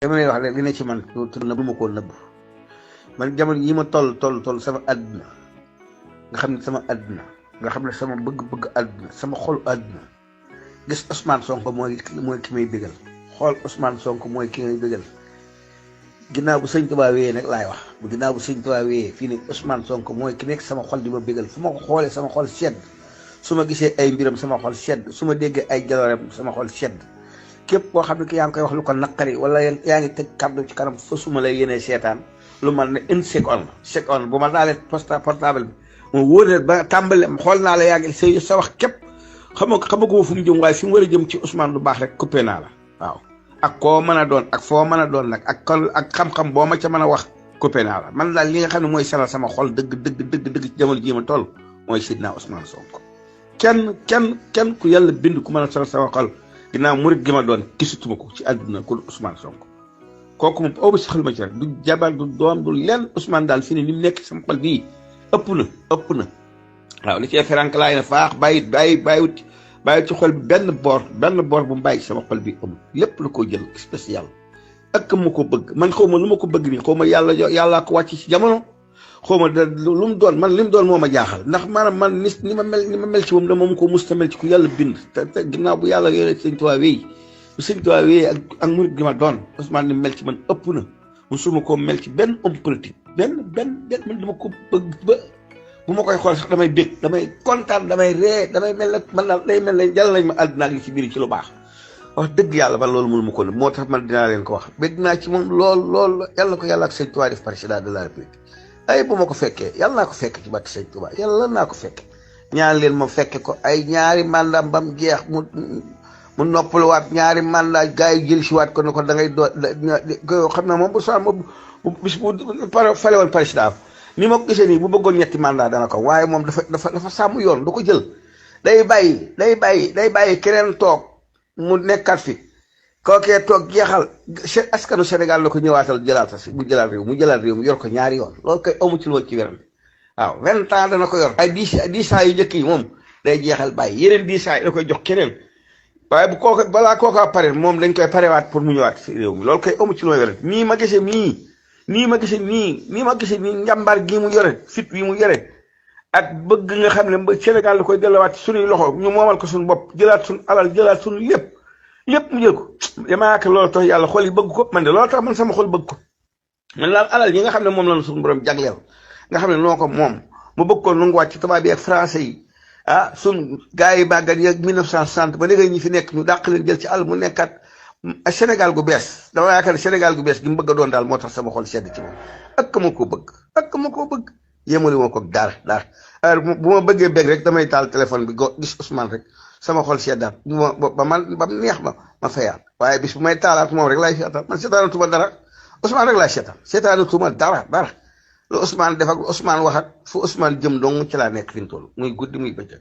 dama lay wax rek li ne ci man te nëbbu ma koo nëbb man jamono yi ma toll sama àdduna nga xam ne sama àdduna nga xam ne sama bëgg-bëgg àdduna sama xol àdduna gis Ousmane Sonko mooy ki may bégal xool Ousmane Sonko mooy ki may bégal ginnaaw bu sëñ Tuubaa wéyee nag laay wax bu ginnaaw bu sëñ Tuubaa wéyee fii ne Ousmane Sonko mooy ki nekk sama xol di ma bégal fu ma ko xoolee sama xol sedd su ma gisee ay mbiram sama xol sedd su ma déggee ay jaloorem sama xol sedd képp koo xam ne ki yaa ngi koy wax lu ko naqari wala yaa ngi teg kàddu ci kanam fa suma lay yéenee seetaan lu man ne une seconde bu ma daalee portable bi mu wóor ba tàmbale xool naa la yaa ngi sa wax képp xamaguma fu mu jëm waaye fi mu war a jëm ci Ousmane lu baax rek coupé naa la waaw ak koo mën a doon ak foo mën a doon nag ak xam-xam boo ma ca mën a wax coupé naa la man daal li nga xam ne mooy salal sama xol dëgg ci jamono jii ma toll mooy Seydina Ousmane Sonko kenn ku yàlla bind ku mën a salal sama xol ginnaaw murit gi ma doon gisatuma ko ci àdduna ku Ousmane Sonko kooku moom aw ba si xel ma ci rek du jabar du doom du lenn Ousmane daal fi ne ni mu nekk sama xol nii ëpp na waaw li cee ferank laay na faax bàyyiwut ci xol bi benn boor bu mu bàyyi sama xol bi amul lépp la ko jël spécial ak ma ko bëgg man xaw ma lu ma ko bëgg nii xaw ma yàllaa ko wàcc ci jamono xaw ma lu mu doon man li mu doon moo ma jaaxal ndax maanaam man ni ma mel ci moom da moom ko musta mel ci ku yàlla bind te ginnaaw bu yàlla yore sëñ Tuubaa wéy bu sëñ Tuubaa wéy ak murit gi ma doon Ousmane ni mel ci man ëpp na musuma koo mel ci benn homme politique benn man dama ko bëgg ba bu ma koy xool sax damay bég damay kontaan damay ree damay mel nag man daal day mel ne jàll nañ ma àdduna ak li ci biir ci lu baax wax dëgg yàlla man loolu mënu ma ko moo tax man dinaa leen ko wax bég naa ci moom lool yàlla ko yàlla ak sëñ Tuubaa def président de la République ay bu ma ko fekkee yàlla naa ko fekke ci bàtt sëñ Tuubaa yàlla naa ko fekke ñaan leen ma fekke ko ay ñaari mandat bam jeex mu noppaluwaat ñaari mandat gars yi jël si waat ko ne ko da ngay doo xam ne moom bu soxla moom bis bu fale woon président ni ma ko gisee nii bu bëggoon ñetti mandat dana ko waaye moom dafa sàmm yoon du ko jël day bàyyi keneen toog mu nekkat fi kookee toog jeexal askanu Sénégal la ko ñëwaatal jëlaat mu jëlaat réew mu yor ko ñaari yoon loolu koy amu ci loolu ci weram waaw 20 ans dana ko yor ay 10 ans yu njëkk yi moom day jeexal bàyyi yeneen 10 ans yi da koy jox keneen waaye bu kooka balaa kookaa pare moom dañ koy parewaat pour mu ñëwaat fi réew mi loolu koy amu ci loolu weram nii ma gisee nii njàmbaar gi mu yore fit wi mu yore ak bëgg nga xam ne Sénégal la koy delluwaat ci suñuy loxo ñu moomal ko suñu bopp jëlaat suñu alal jëlaat suñu lépp mu jël ko damaa yaakaar loolu tax yàlla xol yi bëgg ko man de loolu tax man sama xol bëgg ko man daal alal yi nga xam ne moom la suñu borom jagleel nga xam ne noo ko moom mu bëgg ko nanguwaat ci tubaab yi ak français yi suñ gars yi màggat yi ak 1960 ba léegi ñi fi nekk ñu dàq leen jël ci àll mu nekkat Sénégal gu bees dama yaakaar ne Sénégal gu bees gi mu bëgg a doon daal moo tax sama xol sedd ci moom ak ma ko bëgg yéemali moo ko dara bu ma bëggee bëgg rek damay taal téléphone bi gis Ousmane rek sama xol seddaat ba mu neex ma fayaat waaye bis bu may taalaat moom rek laay seetaan man seetaanatuma dara Ousmane rek laay seetaanatuma dara lu Ousmane def ak lu Ousmane wax ak fu Ousmane jëm dong ci laa nekk fi mu toll muy guddi muy bëccëg